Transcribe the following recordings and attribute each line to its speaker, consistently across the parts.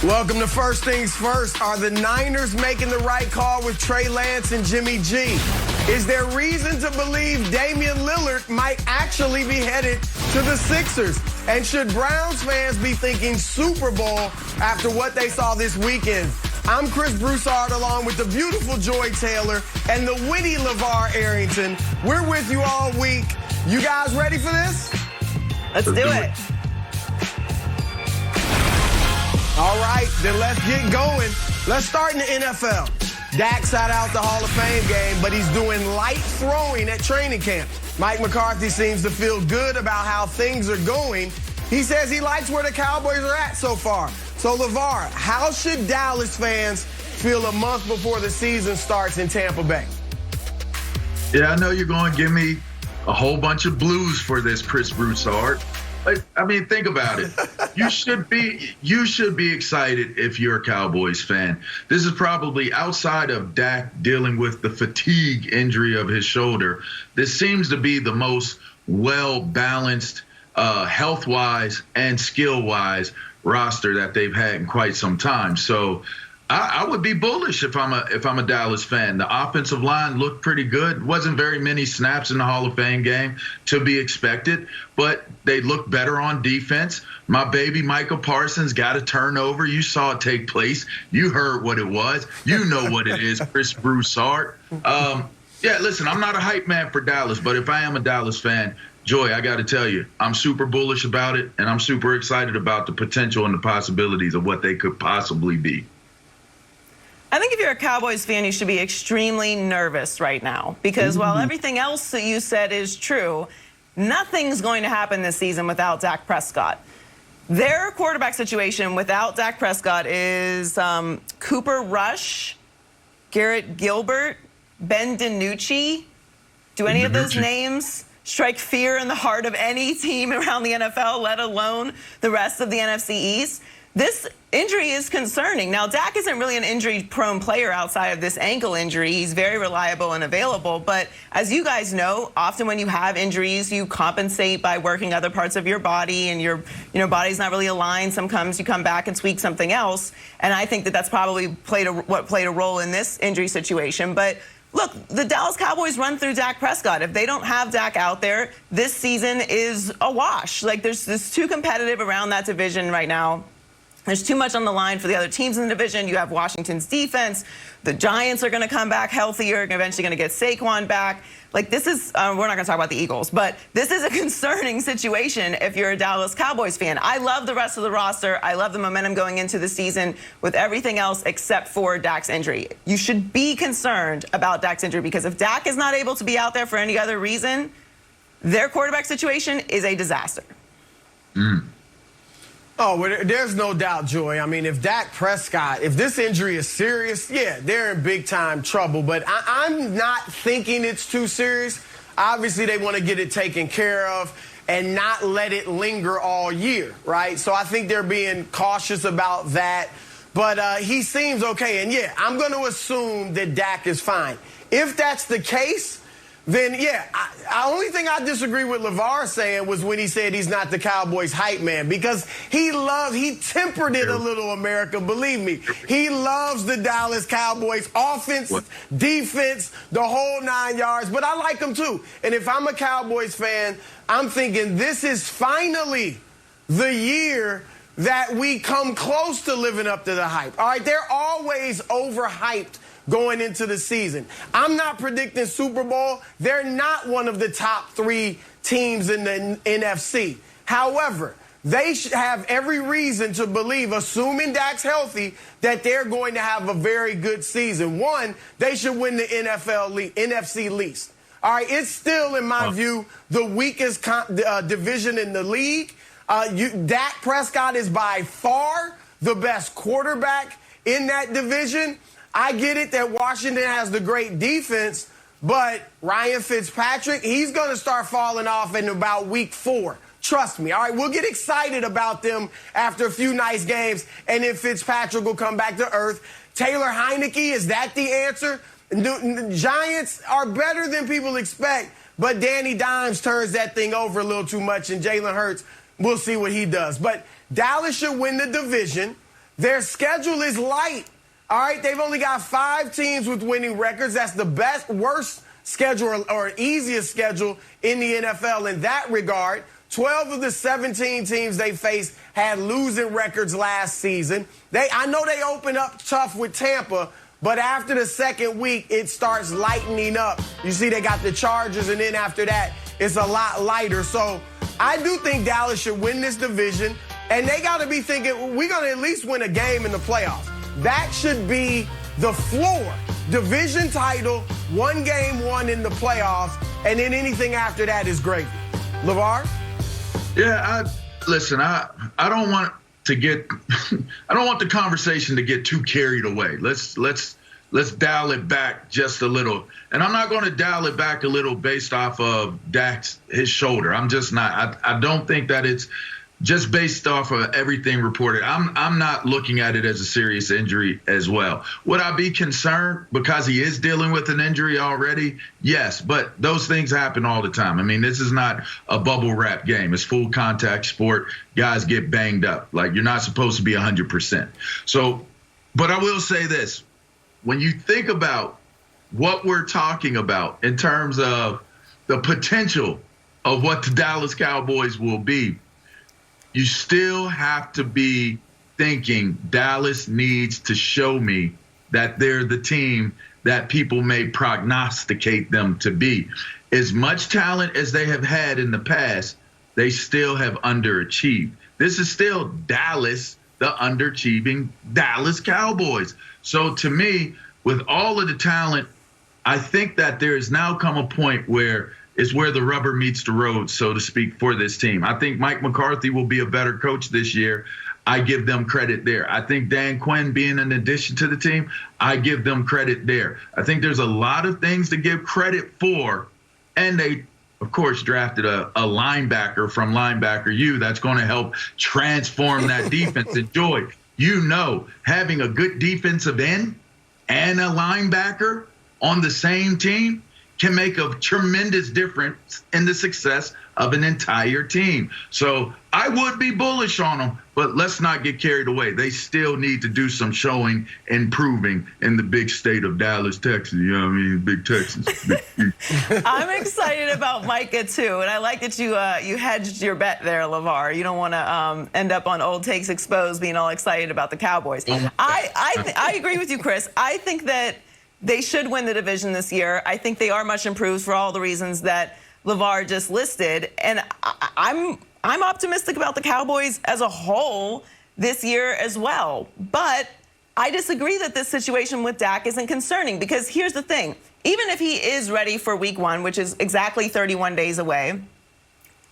Speaker 1: Welcome to First Things First. Are the Niners making the right call with Trey Lance and Jimmy G? Is there reason to believe Damian Lillard might actually be headed to the Sixers? And should Browns fans be thinking Super Bowl after what they saw this weekend? I'm Chris Broussard along with the beautiful Joy Taylor and the witty LeVar Arrington. We're with you all week. You guys ready for this?
Speaker 2: Let's do it.
Speaker 1: All right, then let's get going. Let's start in the NFL. Dak sat out the Hall of Fame game, but he's doing light throwing at training camp. Mike McCarthy seems to feel good about how things are going. He says he likes where the Cowboys are at so far. So, LeVar, how should Dallas fans feel a month before the season starts in Tampa Bay?
Speaker 3: Yeah, I know you're going to give me a whole bunch of blues for this, Chris Broussard. I mean, think about it. You should be excited if you're a Cowboys fan. This is probably outside of Dak dealing with the fatigue injury of his shoulder. This seems to be the most well-balanced, health-wise and skill-wise roster that they've had in quite some time. So I would be bullish if I'm a Dallas fan. The offensive line looked pretty good. Wasn't very many snaps in the Hall of Fame game to be expected, but they looked better on defense. My baby Michael Parsons got a turnover. You saw it take place. You heard what it was. You know what it is, Chris Broussard. Yeah, listen, I'm not a hype man for Dallas, but if I am a Dallas fan, Joy, I got to tell you, I'm super bullish about it, and I'm super excited about the potential and the possibilities of what they could possibly be.
Speaker 2: I think if you're a Cowboys fan, you should be extremely nervous right now because while everything else that you said is true, nothing's going to happen this season without Dak Prescott. Their quarterback situation without Dak Prescott is Cooper Rush, Garrett Gilbert, Ben DiNucci. Do any of those names strike fear in the heart of any team around the NFL, let alone the rest of the NFC East? This injury is concerning. Now, Dak isn't really an injury-prone player outside of this ankle injury. He's very reliable and available. But as you guys know, often when you have injuries, you compensate by working other parts of your body, and your body's not really aligned. Sometimes you come back and tweak something else. And I think that that's probably what played a role in this injury situation. But look, the Dallas Cowboys run through Dak Prescott. If they don't have Dak out there, this season is a wash. Like, there's too competitive around that division right now. There's too much on the line for the other teams in the division. You have Washington's defense. The Giants are going to come back healthier and eventually going to get Saquon back. Like, this is, we're not going to talk about the Eagles, but this is a concerning situation if you're a Dallas Cowboys fan. I love the rest of the roster. I love the momentum going into the season with everything else except for Dak's injury. You should be concerned about Dak's injury because if Dak is not able to be out there for any other reason, their quarterback situation is a disaster.
Speaker 1: Oh, well, there's no doubt, Joy. I mean, if Dak Prescott, if this injury is serious, yeah, they're in big-time trouble. But I'm not thinking it's too serious. Obviously, they want to get it taken care of and not let it linger all year, right? So I think they're being cautious about that. But he seems okay. And, yeah, I'm going to assume that Dak is fine. If that's the case, then, yeah, the only thing I disagree with LeVar saying was when he said he's not the Cowboys hype man because he tempered it a little, America, believe me. He loves the Dallas Cowboys offense, defense, the whole 9 yards, but I like them too. And if I'm a Cowboys fan, I'm thinking this is finally the year that we come close to living up to the hype. All right, they're always overhyped going into the season. I'm not predicting Super Bowl. They're not one of the top 3 teams in the NFC. However, they should have every reason to believe, assuming Dak's healthy, that they're going to have a very good season. One, they should win the NFC least. All right, it's still, in my view, the weakest division in the league. Dak Prescott is by far the best quarterback in that division. I get it that Washington has the great defense, but Ryan Fitzpatrick, he's going to start falling off in about week 4. Trust me. All right, we'll get excited about them after a few nice games, and then Fitzpatrick will come back to earth. Taylor Heineke, is that the answer? The Giants are better than people expect, but Danny Dimes turns that thing over a little too much, and Jalen Hurts, we'll see what he does. But Dallas should win the division. Their schedule is light. All right, they've only got 5 teams with winning records. That's the worst schedule or easiest schedule in the NFL in that regard. 12 of the 17 teams they faced had losing records last season. I know they opened up tough with Tampa, but after the second week, it starts lightening up. You see, they got the Chargers, and then after that, it's a lot lighter. So I do think Dallas should win this division, and they got to be thinking, we're going to at least win a game in the playoffs. That should be the floor. Division title, 1 game won in the playoffs, and then anything after that is gravy. LeVar?
Speaker 3: Yeah, listen, I don't want to get I don't want the conversation to get too carried away. Let's dial it back just a little. And I'm not going to dial it back a little based off of his shoulder. I'm just not. I don't think that it's just based off of everything reported. I'm not looking at it as a serious injury as well. Would I be concerned because he is dealing with an injury already? Yes, but those things happen all the time. I mean, this is not a bubble wrap game. It's full contact sport. Guys get banged up. Like, you're not supposed to be 100%. So, but I will say this. When you think about what we're talking about in terms of the potential of what the Dallas Cowboys will be, you still have to be thinking Dallas needs to show me that they're the team that people may prognosticate them to be. As much talent as they have had in the past, they still have underachieved. This is still Dallas, the underachieving Dallas Cowboys. So to me, with all of the talent, I think that there has now come a point where it's where the rubber meets the road, so to speak, for this team. I think Mike McCarthy will be a better coach this year. I give them credit there. I think Dan Quinn being an addition to the team, I give them credit there. I think there's a lot of things to give credit for, and they, of course, drafted a linebacker from Linebacker U that's going to help transform that defense. And Joy, you know, having a good defensive end and a linebacker on the same team can make a tremendous difference in the success of an entire team. So I would be bullish on them, but let's not get carried away. They still need to do some showing and proving in the big state of Dallas, Texas. You know what I mean? Big Texas.
Speaker 2: I'm excited about Micah, too, and I like that you hedged your bet there, LeVar. You don't want to end up on Old Takes Exposed being all excited about the Cowboys. I agree with you, Chris. I think that they should win the division this year. I think they are much improved for all the reasons that LeVar just listed. And I'm optimistic about the Cowboys as a whole this year as well. But I disagree that this situation with Dak isn't concerning, because here's the thing. Even if he is ready for week 1, which is exactly 31 days away,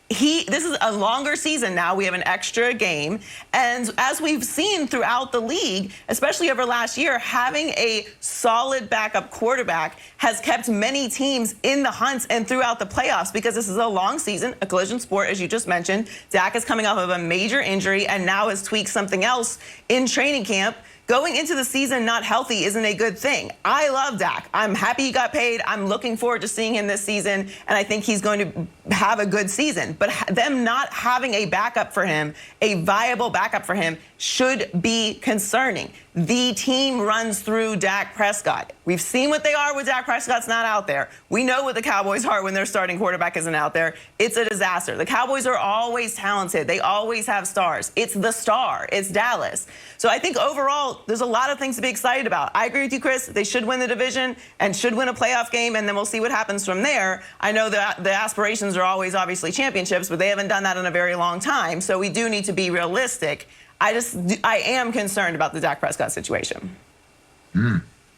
Speaker 2: this is a longer season now. We have an extra game. And as we've seen throughout the league, especially over last year, having a solid backup quarterback has kept many teams in the hunt and throughout the playoffs, because this is a long season, a collision sport, as you just mentioned. Dak is coming off of a major injury and now has tweaked something else in training camp. Going into the season not healthy isn't a good thing. I love Dak. I'm happy he got paid. I'm looking forward to seeing him this season, and I think he's going to have a good season. But them not having a backup for him, a viable backup for him, should be concerning. The team runs through Dak Prescott. We've seen what they are when Dak Prescott's not out there. We know what the Cowboys are when their starting quarterback isn't out there. It's a disaster. The Cowboys are always talented. They always have stars. It's the star. It's Dallas. So I think overall, there's a lot of things to be excited about. I agree with you, Chris. They should win the division and should win a playoff game, and then we'll see what happens from there. I know that the aspirations are always obviously championships, but they haven't done that in a very long time. So we do need to be realistic. I am concerned about the Dak Prescott situation.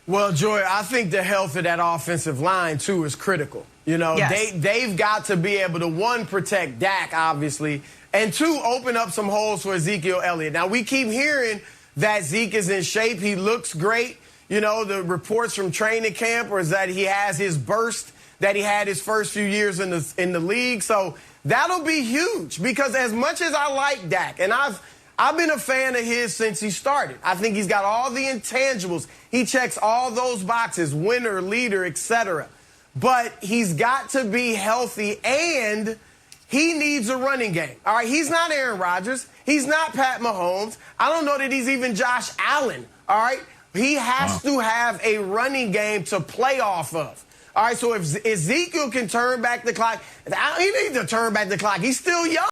Speaker 1: Well, Joy, I think the health of that offensive line, too, is critical. You know,
Speaker 2: yes.
Speaker 1: they've got to be able to, 1, protect Dak, obviously, and 2, open up some holes for Ezekiel Elliott. Now, we keep hearing that Zeke is in shape. He looks great. You know, the reports from training camp is that he has his burst that he had his first few years in the league. So that'll be huge, because as much as I like Dak, and I've been a fan of his since he started. I think he's got all the intangibles. He checks all those boxes, winner, leader, etc. But he's got to be healthy, and he needs a running game. All right, he's not Aaron Rodgers. He's not Pat Mahomes. I don't know that he's even Josh Allen. All right, he has to have a running game to play off of. All right, so if Ezekiel can turn back the clock, he needs to turn back the clock. He's still young.